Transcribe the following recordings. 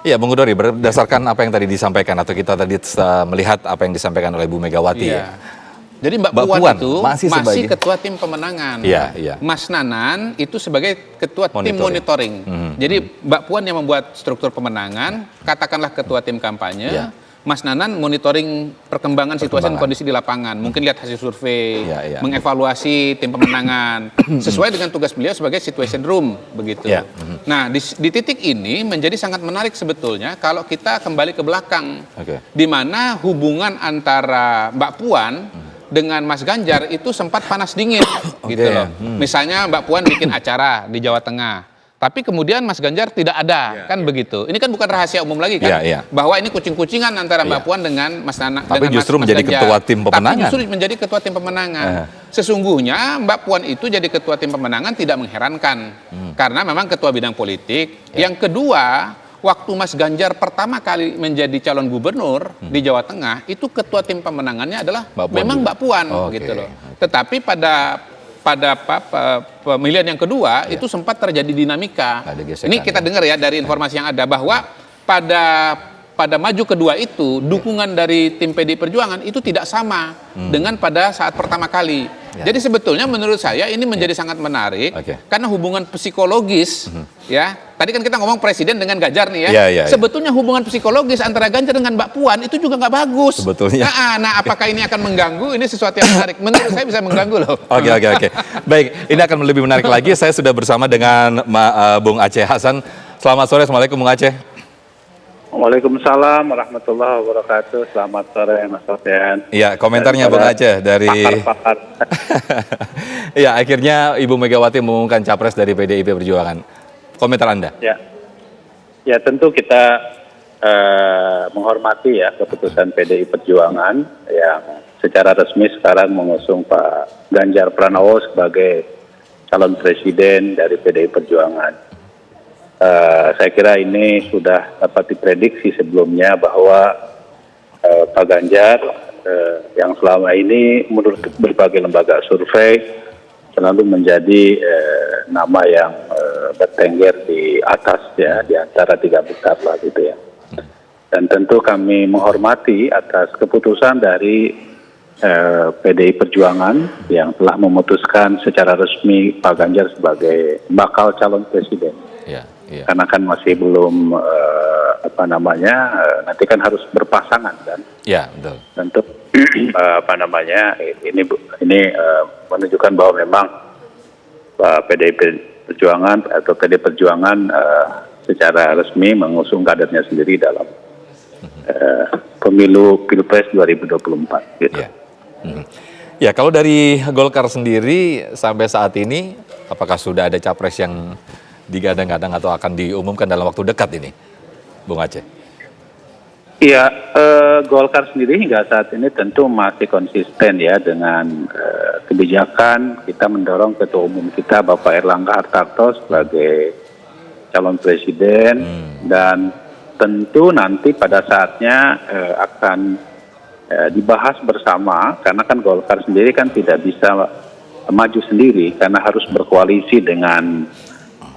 Iya, Bung Gudori, berdasarkan apa yang tadi disampaikan atau kita tadi melihat apa yang disampaikan oleh Bu Megawati ya. Jadi Mbak Puan itu masih ketua tim pemenangan. Iya. Mas Nanan itu sebagai ketua tim monitoring. Jadi Mbak Puan yang membuat struktur pemenangan, katakanlah ketua tim kampanye. Mas Nanan monitoring perkembangan situasi dan kondisi di lapangan. Mungkin lihat hasil survei, mengevaluasi tim pemenangan. Sesuai dengan tugas beliau sebagai situation room, begitu. Nah, di titik ini menjadi sangat menarik sebetulnya kalau kita kembali ke belakang. Di mana hubungan antara Mbak Puan dengan Mas Ganjar itu sempat panas dingin, gitu loh. Misalnya Mbak Puan bikin acara di Jawa Tengah. Tapi kemudian Mas Ganjar tidak ada, kan begitu. Ini kan bukan rahasia umum lagi kan, bahwa ini kucing-kucingan antara Mbak Puan dengan Mas Nana. Tapi justru menjadi ketua tim pemenangan. Tapi justru menjadi ketua tim pemenangan. Sesungguhnya Mbak Puan itu jadi ketua tim pemenangan tidak mengherankan, karena memang ketua bidang politik. Yang kedua, waktu Mas Ganjar pertama kali menjadi calon gubernur di Jawa Tengah, itu ketua tim pemenangannya adalah memang Mbak Puan, gitu loh. Tetapi pada pemilihan yang kedua itu sempat terjadi dinamika. Ini kita dengar ya dari informasi yang ada bahwa pada maju kedua itu dukungan dari tim PD Perjuangan itu tidak sama dengan pada saat pertama kali. Jadi sebetulnya menurut saya ini menjadi sangat menarik karena hubungan psikologis ya. Tadi kan kita ngomong presiden dengan Ganjar nih ya. Sebetulnya hubungan psikologis antara Ganjar dengan Mbak Puan itu juga nggak bagus. Sebetulnya. Nah, apakah ini akan mengganggu? Ini sesuatu yang menarik. Menurut saya bisa mengganggu loh. Oke. Baik, ini akan lebih menarik lagi. Saya sudah bersama dengan Bung Aceh Hasan. Selamat sore, Assalamualaikum Bung Aceh. Waalaikumsalam warahmatullahi wabarakatuh. Selamat sore Mas Sofian. Iya, komentarnya Bung Aceh dari Iya, akhirnya Ibu Megawati mengumumkan capres dari PDIP Perjuangan. Komentar Anda? Ya tentu kita menghormati ya keputusan PDI Perjuangan yang secara resmi sekarang mengusung Pak Ganjar Pranowo sebagai calon presiden dari PDI Perjuangan. Saya kira ini sudah dapat diprediksi sebelumnya bahwa Pak Ganjar yang selama ini menurut berbagai lembaga survei selalu menjadi nama yang bertengger di atas ya, di antara tiga besar lah gitu ya. Dan tentu kami menghormati atas keputusan dari PDI Perjuangan yang telah memutuskan secara resmi Pak Ganjar sebagai bakal calon presiden. Karena kan masih belum nanti kan harus berpasangan kan. Betul. Tentu ini menunjukkan bahwa memang PDI Perjuangan atau PD Perjuangan secara resmi mengusung kadernya sendiri dalam pemilu Pilpres 2024 gitu. Ya, kalau dari Golkar sendiri sampai saat ini apakah sudah ada capres yang digadang-gadang atau akan diumumkan dalam waktu dekat ini, Bung Aceh? Iya, Golkar sendiri hingga saat ini tentu masih konsisten ya dengan kebijakan kita mendorong Ketua Umum kita Bapak Erlangga Hartarto sebagai calon presiden dan tentu nanti pada saatnya akan dibahas bersama karena kan Golkar sendiri kan tidak bisa maju sendiri karena harus berkoalisi dengan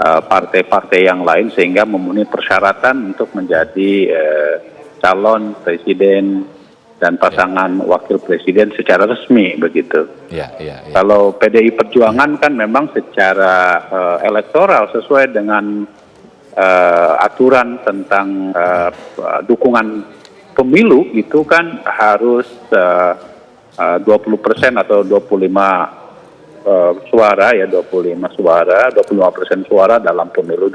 partai-partai yang lain sehingga memenuhi persyaratan untuk menjadi calon presiden dan pasangan wakil presiden secara resmi begitu. Kalau PDI Perjuangan kan memang secara elektoral sesuai dengan aturan tentang dukungan pemilu itu kan harus 20% atau 25 suara ya 25% suara dalam pemilu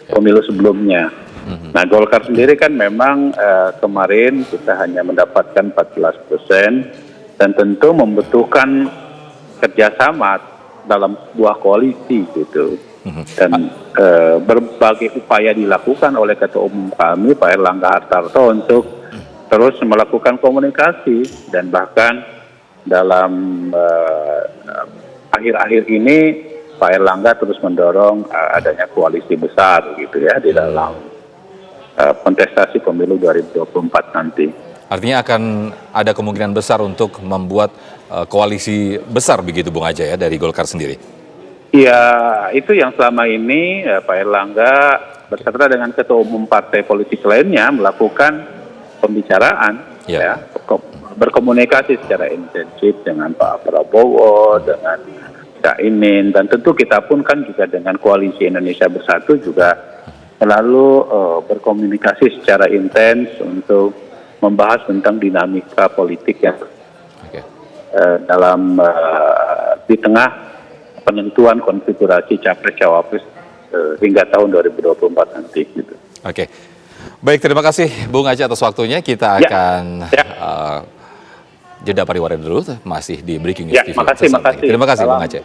pemilu sebelumnya. Nah, Golkar sendiri kan memang kemarin kita hanya mendapatkan 14% dan tentu membutuhkan kerjasama dalam sebuah koalisi gitu. Dan berbagai upaya dilakukan oleh Ketua Umum kami Pak Erlangga Hartarto untuk terus melakukan komunikasi dan bahkan dalam akhir-akhir ini Pak Erlangga terus mendorong adanya koalisi besar gitu ya di dalam kontestasi pemilu 2024 nanti. Artinya akan ada kemungkinan besar untuk membuat koalisi besar begitu Bung Aceh ya dari Golkar sendiri? Ya itu yang selama ini Pak Erlangga berserta dengan ketua umum partai politik lainnya melakukan pembicaraan, Ya. berkomunikasi secara intensif dengan Pak Prabowo, dengan Caimin, dan tentu kita pun kan juga dengan Koalisi Indonesia Bersatu juga selalu berkomunikasi secara intens untuk membahas tentang dinamika politik yang Oke. di tengah penentuan konfigurasi capres-cawapres hingga tahun 2024 nanti. Gitu. Oke. Baik, terima kasih Bung Aceh atas waktunya. Kita Ya. akan Ya. jeda pariwara dulu, masih di Breaking News Ya, TV. makasih. Terima kasih Bung Salam. Aceh.